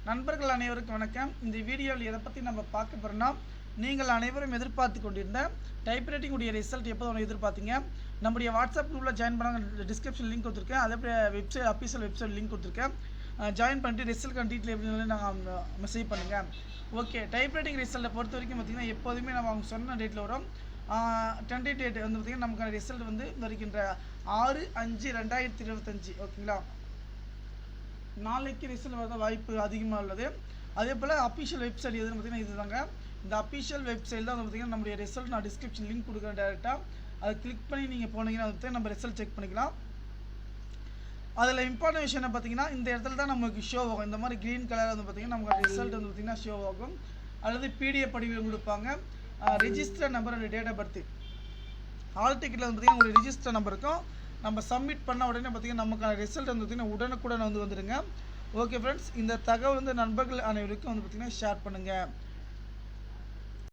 நண்பர்கள் அனைவருக்கும் வணக்கம். இந்த வீடியோவில் எதை பற்றி நம்ம பார்க்க போகிறோம்னா, நீங்கள் அனைவரும் எதிர்பார்த்து கொண்டிருந்த டைப்ரைட்டிங் உடைய ரிசல்ட் எப்போ ஒன்று எதிர்பார்த்தீங்க. நம்முடைய வாட்ஸ்அப் குரூப்பில் ஜாயின் பண்ணாங்க, டிஸ்கிரிப்ஷன் லிங்க் கொடுத்துருக்கேன். அதே வெப்சைட் அஃபீஷியல் வெப்சைட் லிங்க் கொடுத்துருக்கேன். ஜாயின் பண்ணிட்டு ரிசல்ட் டீட்டெயில் எப்படி நாங்கள் மெசேஜ் பண்ணுங்கள். ஓகே, டைப்ரைட்டிங் ரிசல்ட்டை பொறுத்த வரைக்கும் பார்த்திங்கன்னா எப்போதுமே நம்ம அவங்க சொன்ன டேட்டில் வரும். டென்டேட் டேட் வந்து பார்த்திங்கன்னா நமக்கான ரிசல்ட் வந்து வருகின்ற 6/5/2025. ஓகேங்களா, நாளைக்கு ரிசல்ட் வர வாய்ப்பு அதிகமாக உள்ளது. அதே போல் அஃபிஷியல் வெப்சைட் எதுன்னு பார்த்தீங்கன்னா இதுதாங்க. இந்த அஃபிஷியல் வெப்சைட் தான் வந்து பார்த்திங்கன்னா நம்முடைய ரிசல்ட் நான் டிஸ்கிரிப்ஷன் லிங்க் கொடுக்குறேன். டேரெக்டாக அதை கிளிக் பண்ணி நீங்கள் போனீங்கன்னா வந்து நம்ம ரிசல்ட் செக் பண்ணிக்கலாம். அதில் இம்பார்ட்டன்ட் விஷயம் என்ன பார்த்தீங்கன்னா, இந்த இடத்துல தான் நமக்கு ஷோ ஆகும். இந்த மாதிரி க்ரீன் கலர் வந்து பார்த்திங்கன்னா நமக்கு ரிசல்ட் வந்து பார்த்திங்கன்னா ஷோ ஆகும். அல்லது பிடிஎஃப் படிவில் கொடுப்பாங்க. Register number and date of birth. All டிக்கெட்டில் வந்து பார்த்திங்கன்னா ஒரு ரெஜிஸ்டர் நம்பர் இருக்கும். நம்ம சப்மிட் பண்ண உடனே பார்த்திங்கன்னா நமக்கான ரிசல்ட் வந்து பார்த்திங்கன்னா உடனுக்குடன் வந்துடுங்க. ஓகே ஃப்ரெண்ட்ஸ், இந்த தகவல் வந்து நண்பர்கள் அனைவருக்கும் வந்து பார்த்திங்கன்னா ஷேர் பண்ணுங்கள்.